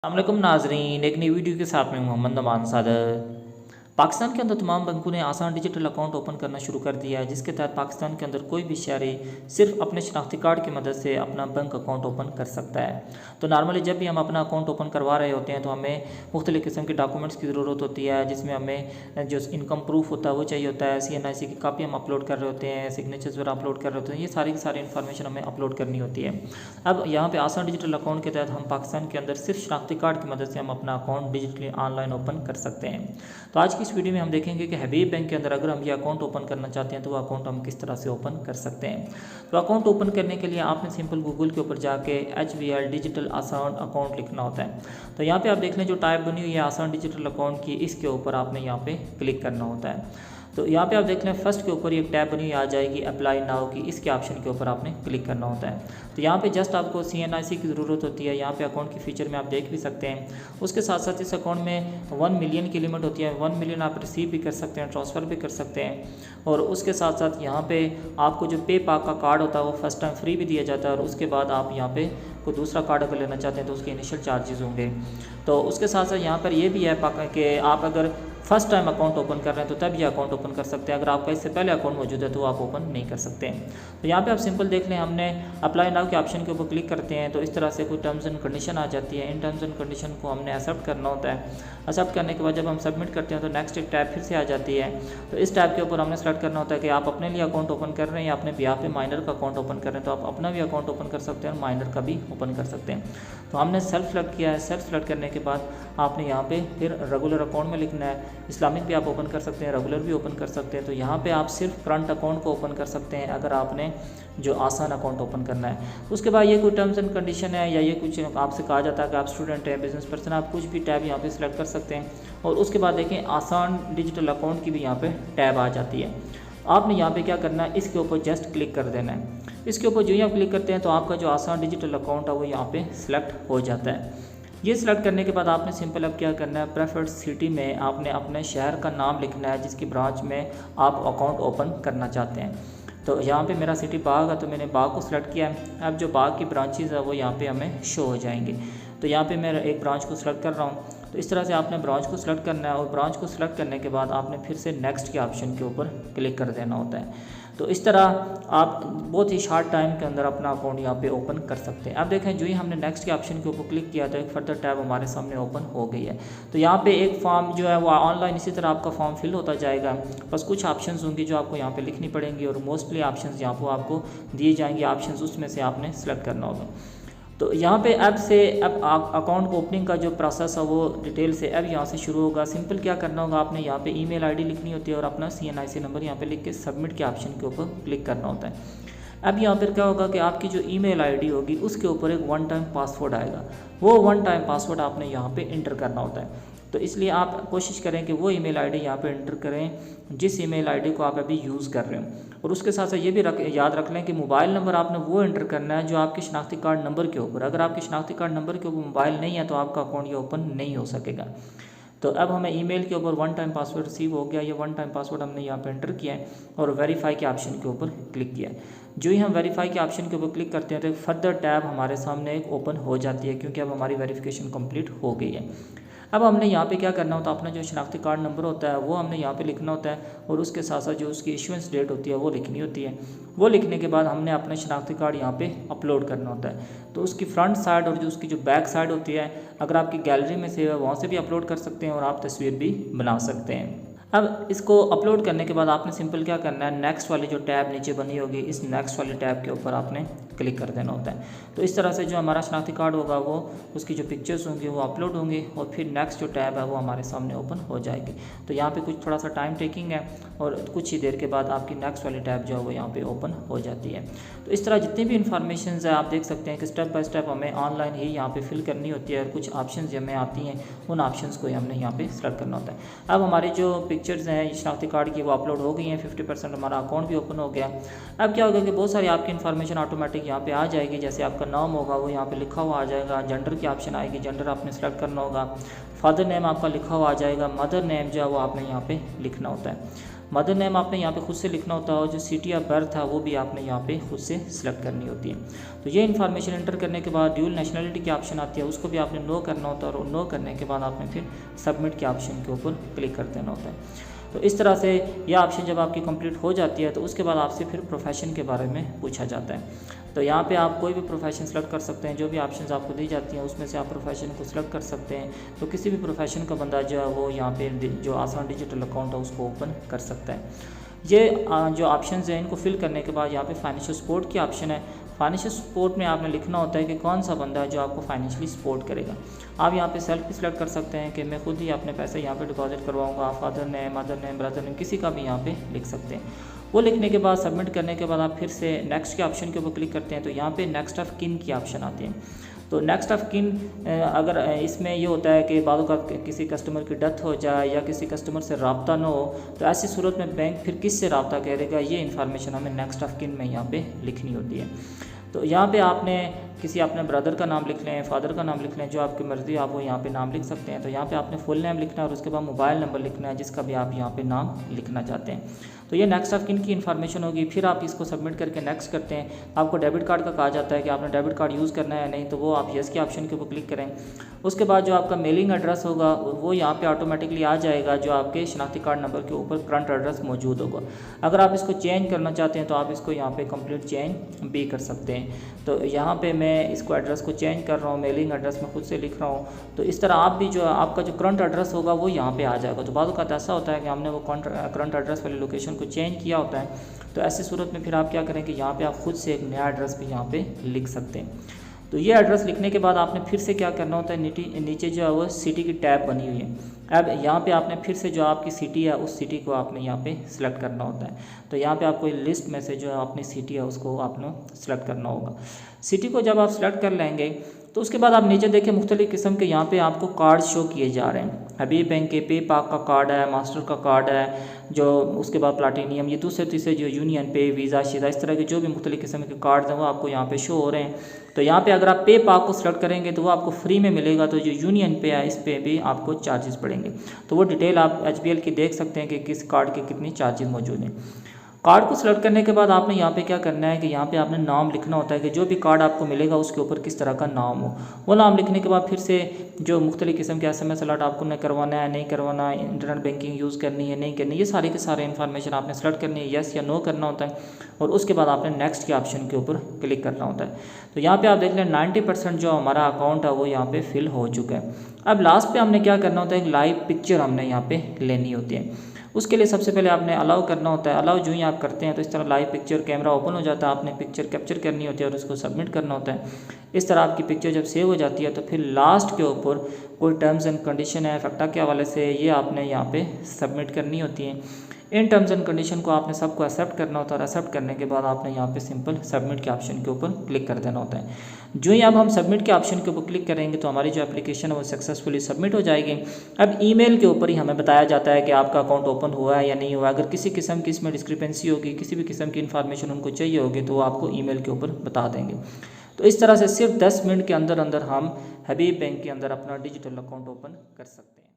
अस्सलामुअलैकुम नाजरीन, एक नई वीडियो के साथ में मोहम्मद नमान सादर। पाकिस्तान के अंदर तमाम बैंकों ने आसान डिजिटल अकाउंट ओपन करना शुरू कर दिया है, जिसके तहत पाकिस्तान के अंदर कोई भी शहरी सिर्फ अपने शनाख्ती कार्ड की मदद से अपना बैंक अकाउंट ओपन कर सकता है। तो नॉर्मली जब भी हम अपना अकाउंट ओपन करवा रहे होते हैं तो हमें मुख्तलिफ़ किस्म के डॉक्यूमेंट्स की ज़रूरत होती है, जिसमें हमें जो इनकम प्रूफ होता है वो चाहिए होता है, CNIC की कापी हम अपलोड कर रहे होते हैं, सिग्नेचर्स वगैरह अपलोड कर रहे होते हैं, ये सारी की सारी इन्फॉर्मेशन हमें अपलोड करनी होती है। अब यहाँ पे आसान डिजिटल अकाउंट के तहत हम पाकिस्तान के अंदर सिर्फ शनाख्ती कार्ड की मदद से हम अपना अकाउंट डिजिटली ऑनलाइन ओपन कर सकते हैं। तो आज की इस वीडियो में हम देखेंगे कि हबीब बैंक के अंदर अगर हम ये अकाउंट ओपन करना चाहते हैं तो वो अकाउंट हम किस तरह से ओपन कर सकते हैं। तो अकाउंट ओपन करने के लिए आपने सिंपल गूगल के ऊपर जाके HBL डिजिटल आसान अकाउंट लिखना होता है। तो यहाँ पे आप देख लें जो टाइप बनी हुई है आसान डिजिटल अकाउंट की, इसके ऊपर आपने यहाँ पे क्लिक करना होता है। तो यहाँ पे आप देख लें फर्स्ट के ऊपर एक टैब बनी हुई आ जाएगी अप्लाई नाउ की, इसके ऑप्शन के ऊपर आपने क्लिक करना होता है। तो यहाँ पे जस्ट आपको CNIC की ज़रूरत होती है। यहाँ पे अकाउंट की फीचर में आप देख भी सकते हैं। उसके साथ साथ इस अकाउंट में 1 मिलियन की लिमिट होती है। 1 मिलियन आप रिसीव भी कर सकते हैं, ट्रांसफ़र भी कर सकते हैं। और उसके साथ साथ यहाँ पे आपको जो पे पाक का कार्ड होता है वो फर्स्ट टाइम फ्री भी दिया जाता है, और उसके बाद आप यहाँ पे कोई दूसरा कार्ड अगर लेना चाहते हैं तो उसके इनिशियल चार्जेस होंगे। तो उसके साथ साथ यहाँ पर ये भी है कि आप अगर फर्स्ट टाइम अकाउंट ओपन कर रहे हैं तो तब ये अकाउंट ओपन कर सकते हैं। अगर आपका इससे पहले अकाउंट मौजूद है तो आप ओपन नहीं कर सकते हैं। तो यहाँ पे आप सिंपल देख लें, हमने अप्लाई नाउ के ऑप्शन के ऊपर क्लिक करते हैं तो इस तरह से कोई टर्म्स एंड कंडीशन आ जाती है। इन टर्म्स एंड कंडीशन को हमने एक्सेप्ट करना होता है। एक्सेप्ट करने के बाद जब हम सबमिट करते हैं तो नेक्स्ट एक टैब फिर से आ जाती है। तो इस टैब के ऊपर हमने सेलेक्ट करना होता है कि आप अपने लिए अकाउंट ओपन कर रहे हैं या अपने बिहार पे माइनर का अकाउंट ओपन कर रहे हैं। तो आप अपना भी अकाउंट ओपन कर सकते हैं और माइनर का भी ओपन कर सकते हैं। तो हमने सेल्फ सेलेक्ट किया है। सेल्फ सेलेक्ट करने के बाद आपने यहाँ पे फिर रेगुलर अकाउंट में लिखना है। इस्लामिक भी आप ओपन कर सकते हैं, रेगुलर भी ओपन कर सकते हैं। तो यहाँ पे आप सिर्फ करंट अकाउंट को ओपन कर सकते हैं अगर आपने जो आसान अकाउंट ओपन करना है। उसके बाद ये कोई टर्म्स एंड कंडीशन है या ये कुछ आपसे कहा जाता है कि आप स्टूडेंट हैं, बिजनेस पर्सन, आप कुछ भी टैब यहाँ पे सिलेक्ट कर सकते हैं। और उसके बाद देखें आसान डिजिटल अकाउंट की भी यहाँ पे टैब आ जाती है। आपने यहाँ पे क्या करना है, इसके ऊपर जस्ट क्लिक कर देना है। इसके ऊपर जो ही आप क्लिक करते हैं तो आपका जो आसान डिजिटल अकाउंट है वो यहाँ पे सिलेक्ट हो जाता है। ये सिलेक्ट करने के बाद आपने सिंपल अब क्या करना है, प्रेफर्ड सिटी में आपने अपने शहर का नाम लिखना है जिसकी ब्रांच में आप अकाउंट ओपन करना चाहते हैं। तो यहाँ पे मेरा सिटी बाग है तो मैंने बाग को सिलेक्ट किया है। अब जो बाग की ब्रांचेज़ है वो यहाँ पे हमें शो हो जाएंगी। तो यहाँ पे मैं एक ब्रांच को सिलेक्ट कर रहा हूँ। तो इस तरह से आपने ब्रांच को सिलेक्ट करना है और ब्रांच को सिलेक्ट करने के बाद आपने फिर से नेक्स्ट के ऑप्शन के ऊपर क्लिक कर देना होता है। तो इस तरह आप बहुत ही शॉर्ट टाइम के अंदर अपना अकाउंट यहाँ पे ओपन कर सकते हैं। अब देखें जो ही हमने नेक्स्ट के ऑप्शन के ऊपर क्लिक किया तो एक फर्दर टैब हमारे सामने ओपन हो गई है। तो यहाँ पे एक फॉर्म जो है वो ऑनलाइन इसी तरह आपका फॉर्म फिल होता जाएगा। बस कुछ ऑप्शंस होंगी जो आपको यहाँ पे लिखनी पड़ेंगी और मोस्टली ऑप्शंस यहाँ पर आपको दिए जाएंगे। ऑप्शंस उसमें से आपने सेलेक्ट करना होगा। तो यहाँ पे अब अकाउंट ओपनिंग का जो प्रोसेस है वो डिटेल से अब यहाँ से शुरू होगा। सिंपल क्या करना होगा, आपने यहाँ पे ईमेल आईडी लिखनी होती है और अपना CNIC नंबर यहाँ पे लिख के सबमिट के ऑप्शन के ऊपर क्लिक करना होता है। अब यहाँ पर क्या होगा कि आपकी जो ईमेल आईडी होगी उसके ऊपर एक 1 टाइम पासवर्ड आएगा। वो 1 टाइम पासवर्ड आपने यहाँ पे इंटर करना होता है। तो इसलिए आप कोशिश करें कि वो ईमेल आईडी यहाँ पे एंटर करें जिस ईमेल आईडी को आप अभी यूज़ कर रहे हो। और उसके साथ साथ ये भी याद रख लें कि मोबाइल नंबर आपने वो एंटर करना है जो आपके शनाख्ती कार्ड नंबर के ऊपर। अगर आपके शनाख्ती कार्ड नंबर के ऊपर मोबाइल नहीं है तो आपका अकाउंट ये ओपन नहीं हो सकेगा। तो अब हमें ईमेल के ऊपर 1 टाइम पासवर्ड रिसीव हो गया। ये 1 टाइम पासवर्ड हमने यहाँ पे एंटर किया है और वेरीफाई के ऑप्शन के ऊपर क्लिक किया है। जो ही हम वेरीफाई के ऑप्शन के ऊपर क्लिक करते हैं तो एक फर्दर टैब हमारे सामने एक ओपन हो जाती है, क्योंकि अब हमारी वेरिफिकेशन कंप्लीट हो गई है। अब हमने यहाँ पे क्या करना होता है, अपना जो शनाख्ती कार्ड नंबर होता है वो हमने यहाँ पे लिखना होता है और उसके साथ साथ जो उसकी इशुएंस डेट होती है वो लिखनी होती है। वो लिखने के बाद हमने अपना शनाख्ती कार्ड यहाँ पे अपलोड करना होता है। तो उसकी फ्रंट साइड और जो उसकी जो बैक साइड होती है, अगर आपकी गैलरी में से वहाँ से भी अपलोड कर सकते हैं और आप तस्वीर भी बना सकते हैं। अब इसको अपलोड करने के बाद आपने सिंपल क्या करना है, नेक्स्ट वाली जो टैब नीचे बनी होगी इस नेक्स्ट वाली टैब के ऊपर आपने क्लिक कर देना होता है। तो इस तरह से जो हमारा शनाख्ती कार्ड होगा वो उसकी जो पिक्चर्स होंगी वो अपलोड होंगी और फिर नेक्स्ट जो टैब है वो हमारे सामने ओपन हो जाएगी। तो यहाँ पे कुछ थोड़ा सा टाइम टेकिंग है और कुछ ही देर के बाद आपकी नेक्स्ट वाली टैब जो है वो यहाँ पे ओपन हो जाती है। तो इस तरह जितनी भी इन्फॉर्मेशन है आप देख सकते हैं कि स्टेप बाय स्टेप हमें ऑनलाइन ही यहाँ पे फिल करनी होती है और कुछ ऑप्शन हमें आती हैं, उन ऑप्शंस को हमने यहाँ पे सेलेक्ट करना होता है। अब हमारी जो पिक्चर्स हैं शनाख्ती कार्ड की वो अपलोड हो गई हैं, 50% हमारा अकाउंट भी ओपन हो गया। अब क्या होगा कि बहुत सारी आपकी इन्फॉर्मेशन ऑटोमेटिक यहाँ पे आ जाएगी। जैसे आपका नाम होगा वो यहाँ पे लिखा हुआ आ जाएगा, जेंडर की ऑप्शन आएगी, जेंडर आपने सेलेक्ट करना होगा, फादर नेम आपका लिखा हुआ आ जाएगा, मदर नेम जो है वो आपने यहाँ पे लिखना होता है। मदर नेम आपने यहाँ पे खुद से लिखना होता है और जो सिटी ऑफ बर्थ है वो भी आपने यहाँ पे खुद से सिलेक्ट करनी होती है। तो ये इन्फॉर्मेशन एंटर करने के बाद ड्यूल नेशनलिटी की ऑप्शन आती है, उसको भी आपने नो करना होता है और नो करने के बाद आपने फिर सबमिट के ऑप्शन के ऊपर क्लिक कर देना होता है। तो इस तरह से यह ऑप्शन जब आपकी कंप्लीट हो जाती है तो उसके बाद आपसे फिर प्रोफेशन के बारे में पूछा जाता है। तो यहाँ पे आप कोई भी प्रोफेशन सेलेक्ट कर सकते हैं, जो भी ऑप्शंस आपको दी जाती हैं उसमें से आप प्रोफेशन को सिलेक्ट कर सकते हैं। तो किसी भी प्रोफेशन का बंदा जो है वो यहाँ पे जो आसान डिजिटल अकाउंट है उसको ओपन कर सकता है। ये जो ऑप्शंस हैं इनको फिल करने के बाद यहाँ पे फाइनेंशियल सपोर्ट की ऑप्शन है। फाइनेंशियल सपोर्ट में आपने लिखना होता है कि कौन सा बंदा है जो आपको फाइनेंशियली सपोर्ट करेगा। आप यहाँ पे सेल्फ भी सिलेक्ट कर सकते हैं कि मैं खुद ही अपने पैसे यहाँ पे डिपॉजिट करवाऊँगा, father name, mother name, brother name, किसी का भी यहाँ पे लिख सकते हैं। वो लिखने के बाद सबमिट करने के बाद आप फिर से नेक्स्ट के ऑप्शन के ऊपर क्लिक करते हैं तो यहाँ पे नेक्स्ट ऑफ किन की ऑप्शन आती है। तो नेक्स्ट ऑफ किन अगर इसमें ये होता है कि बाद का किसी कस्टमर की डेथ हो जाए या किसी कस्टमर से रब्ता ना हो तो ऐसी सूरत में बैंक फिर किस से रब्ता करेगा, ये इन्फॉर्मेशन हमें नेक्स्ट ऑफ किन में यहाँ पे लिखनी होती है। तो यहाँ पे आपने किसी अपने ब्रदर का नाम लिख लें, फादर का नाम लिख लें, जो आपकी मर्ज़ी आप वो यहाँ पे नाम लिख सकते हैं। तो यहाँ पे आपने फुल नेम लिखना है और उसके बाद मोबाइल नंबर लिखना है जिसका भी आप यहाँ पे नाम लिखना चाहते हैं। तो ये नेक्स्ट ऑफ किन की इन्फॉर्मेशन होगी। फिर आप इसको सबमिट करके नेक्स्ट करते हैं। आपको डेबिट कार्ड का कहा जाता है कि आपने डेबिट कार्ड यूज़ करना है या नहीं, तो वो आप यस के ऑप्शन के ऊपर क्लिक करें। उसके बाद जो आपका मेलिंग एड्रेस होगा वो यहाँ पे ऑटोमेटिकली आ जाएगा, जो आपके शनाख्ती कार्ड नंबर के ऊपर करंट एड्रेस मौजूद होगा। अगर आप इसको चेंज करना चाहते हैं तो आप इसको यहाँ पे कंप्लीट चेंज भी कर सकते हैं। तो यहाँ पे मैं इसको एड्रेस को चेंज कर रहा हूँ, मेलिंग एड्रेस में खुद से लिख रहा हूँ। तो इस तरह आप भी जो आपका जो करंट एड्रेस होगा वो यहाँ पे आ जाएगा। तो बाद वक़्त ऐसा होता है कि हमने वो करंट एड्रेस वाली लोकेशन को चेंज किया होता है, तो ऐसी सूरत में फिर आप क्या करें कि यहाँ पे आप खुद से एक नया एड्रेस भी यहाँ पे लिख सकते हैं। तो ये एड्रेस लिखने के बाद आपने फिर से क्या करना होता है, नीचे जो है वो सिटी की टैब बनी हुई है। अब यहाँ पे आपने फिर से जो आपकी सिटी है उस सिटी को आपने यहाँ पे सिलेक्ट करना होता है। तो यहाँ पे आपको लिस्ट में से जो अपनी सिटी है उसको आपने सेलेक्ट करना होगा। सिटी को जब आप सेलेक्ट कर लेंगे तो उसके बाद आप नीचे देखें मुख्तलिफ़ किस्म के यहाँ पे आपको कार्ड शो किए जा रहे हैं। हबीब बैंक के पे पाक का कार्ड है, मास्टर का कार्ड है, जो उसके बाद प्लाटिनियम, ये दूसरे तीसरे जो यूनियन पे, वीज़ा, शीज़ा, इस तरह के जो भी मुख्तलिफ़ किस्म के कार्ड हैं वो आपको यहाँ पे शो हो रहे हैं। तो यहाँ पे अगर आप पे पाक को सेलेक्ट करेंगे तो वो आपको फ्री में मिलेगा। तो जो यूनियन पे है इस पे भी आपको चार्जेस पड़ेंगे। तो वो डिटेल आप HBL की देख सकते हैं कि किस कार्ड के कितनी चार्जेस मौजूद हैं। कार्ड को सिलेक्ट करने के बाद आपने यहाँ पे क्या करना है कि यहाँ पे आपने नाम लिखना होता है कि जो भी कार्ड आपको मिलेगा उसके ऊपर किस तरह का नाम हो। वो नाम लिखने के बाद फिर से जो मुख्तलिफ़ किस्म के SMS अलर्ट आपको न करवाना है, नहीं करवाना है, इंटरनेट बैंकिंग यूज़ करनी है, नहीं करनी, ये सारे के सारे इन्फॉर्मेशन आपने सेलेक्ट करनी है, येस या नो करना होता है। और उसके बाद आपने नेक्स्ट के ऑप्शन के ऊपर क्लिक करना होता है। तो यहाँ पर आप देख लें 90% जो हमारा अकाउंट है वो यहाँ पर फिल हो चुका है। अब लास्ट पर हमने क्या करना होता है, एक लाइव पिक्चर हमने यहाँ पर लेनी होती है। उसके लिए सबसे पहले आपने अलाउ करना होता है। अलाउ जो ही आप करते हैं तो इस तरह लाइव पिक्चर कैमरा ओपन हो जाता है। आपने पिक्चर कैप्चर करनी होती है और उसको सबमिट करना होता है। इस तरह आपकी पिक्चर जब सेव हो जाती है तो फिर लास्ट के ऊपर कोई टर्म्स एंड कंडीशन है फैक्टा के हवाले से, ये आपने यहाँ पे सबमिट करनी होती है। इन टर्म्स एंड कंडीशन को आपने सबको एक्सेप्ट करना होता है और एक्सेप्ट करने के बाद आपने यहाँ पे सिंपल सबमिट के ऑप्शन के ऊपर क्लिक कर देना होता है। जो ही अब हम सबमिट के ऑप्शन के ऊपर क्लिक करेंगे तो हमारी जो एप्लीकेशन है वो सक्सेसफुली सबमिट हो जाएगी। अब ईमेल के ऊपर ही हमें बताया जाता है कि आपका अकाउंट ओपन हुआ है या नहीं हुआ। अगर किसी किस्म की इसमें डिस्क्रिपेंसी होगी, किसी भी किस्म की इन्फॉर्मेशन उनको चाहिए होगी तो वो आपको ईमेल के ऊपर बता देंगे। तो इस तरह से सिर्फ 10 मिनट के अंदर अंदर हम हबीब बैंक के अंदर अपना डिजिटल अकाउंट ओपन कर सकते हैं।